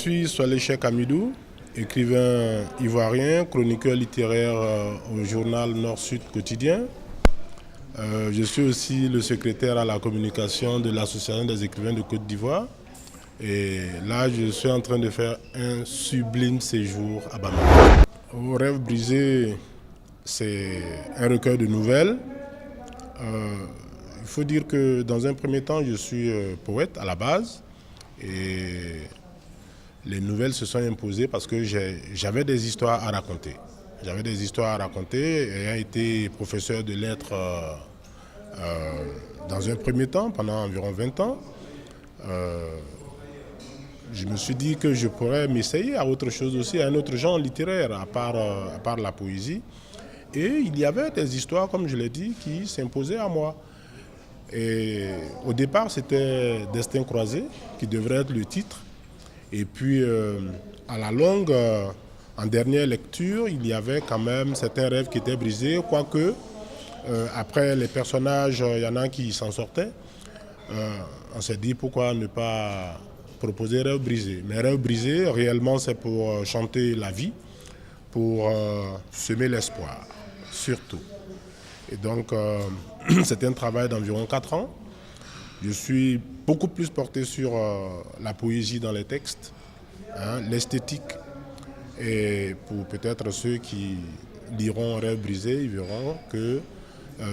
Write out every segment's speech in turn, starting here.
suis Soalé Cheikh Hamidou, écrivain ivoirien, chroniqueur littéraire au journal Nord-Sud quotidien. Je suis aussi le secrétaire à la communication de l'Association des écrivains de Côte d'Ivoire. Et là, je suis en train de faire un sublime séjour à Bamako. Au Rêve brisé, c'est un recueil de nouvelles. Il faut dire que dans un premier temps, je suis poète à la base. Et les nouvelles se sont imposées parce que j'avais des histoires à raconter. J'avais des histoires à raconter, ayant été professeur de lettres dans un premier temps, pendant environ 20 ans. Je me suis dit que je pourrais m'essayer à autre chose aussi, à un autre genre littéraire, à part la poésie. Et il y avait des histoires, comme je l'ai dit, qui s'imposaient à moi. Et au départ, c'était Destin croisé, qui devrait être le titre. Et puis, à la longue, en dernière lecture, il y avait quand même certains rêves qui étaient brisés, quoique, après les personnages, il y en a qui s'en sortaient. On s'est dit pourquoi ne pas proposer Rêves brisés. Mais Rêves brisés, réellement, c'est pour chanter la vie, pour semer l'espoir, surtout. Et donc, c'est un travail d'environ 4 ans. Je suis beaucoup plus porté sur la poésie dans les textes, l'esthétique. Et pour peut-être ceux qui liront Rêves brisés, ils verront que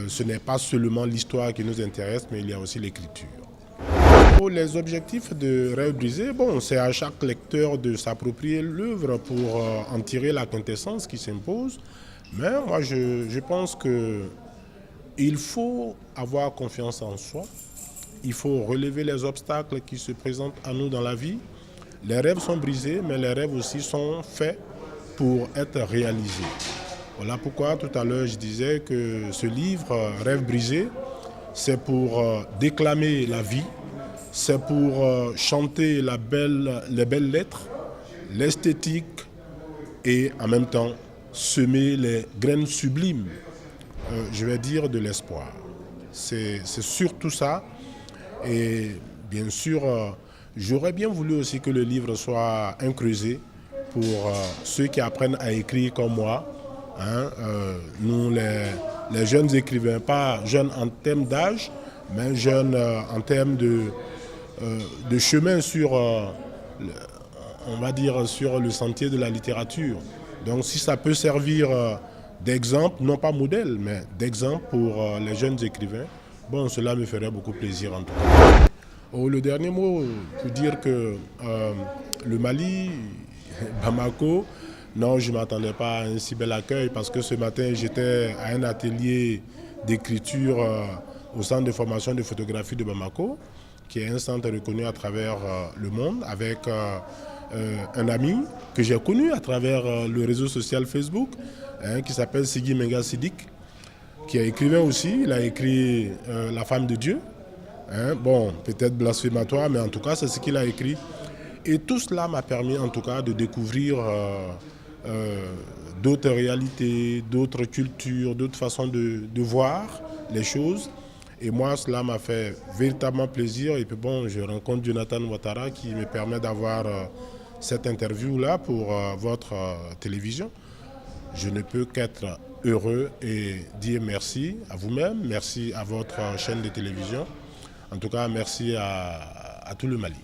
ce n'est pas seulement l'histoire qui nous intéresse, mais il y a aussi l'écriture. Pour les objectifs de Rêves brisés, bon, c'est à chaque lecteur de s'approprier l'œuvre pour en tirer la quintessence qui s'impose. Mais moi, je pense qu'il faut avoir confiance en soi. Il faut relever les obstacles qui se présentent à nous dans la vie. Les rêves sont brisés, mais les rêves aussi sont faits pour être réalisés. Voilà pourquoi tout à l'heure je disais que ce livre, Rêves brisés, c'est pour déclamer la vie, c'est pour chanter les belles lettres, l'esthétique et en même temps semer les graines sublimes, je vais dire de l'espoir. C'est surtout ça. Et bien sûr, j'aurais bien voulu aussi que le livre soit un creuset pour ceux qui apprennent à écrire comme moi. Nous, les jeunes écrivains, pas jeunes en termes d'âge, mais jeunes en termes de chemin sur, on va dire, sur le sentier de la littérature. Donc si ça peut servir d'exemple, non pas modèle, mais d'exemple pour les jeunes écrivains, bon, cela me ferait beaucoup plaisir en tout cas. Oh, le dernier mot, pour dire que le Mali, Bamako, non, je ne m'attendais pas à un si bel accueil parce que ce matin, j'étais à un atelier d'écriture au centre de formation de photographie de Bamako, qui est un centre reconnu à travers le monde, avec un ami que j'ai connu à travers le réseau social Facebook, qui s'appelle Sigi Menga Sidik, qui est écrivain aussi. Il a écrit La femme de Dieu. Bon, peut-être blasphématoire, mais en tout cas, c'est ce qu'il a écrit. Et tout cela m'a permis, en tout cas, de découvrir d'autres réalités, d'autres cultures, d'autres façons de voir les choses. Et moi, cela m'a fait véritablement plaisir. Et puis bon, je rencontre Jonathan Ouattara qui me permet d'avoir cette interview-là pour votre télévision. Je ne peux qu'être heureux et dire merci à vous-même, merci à votre chaîne de télévision. En tout cas, merci à tout le Mali.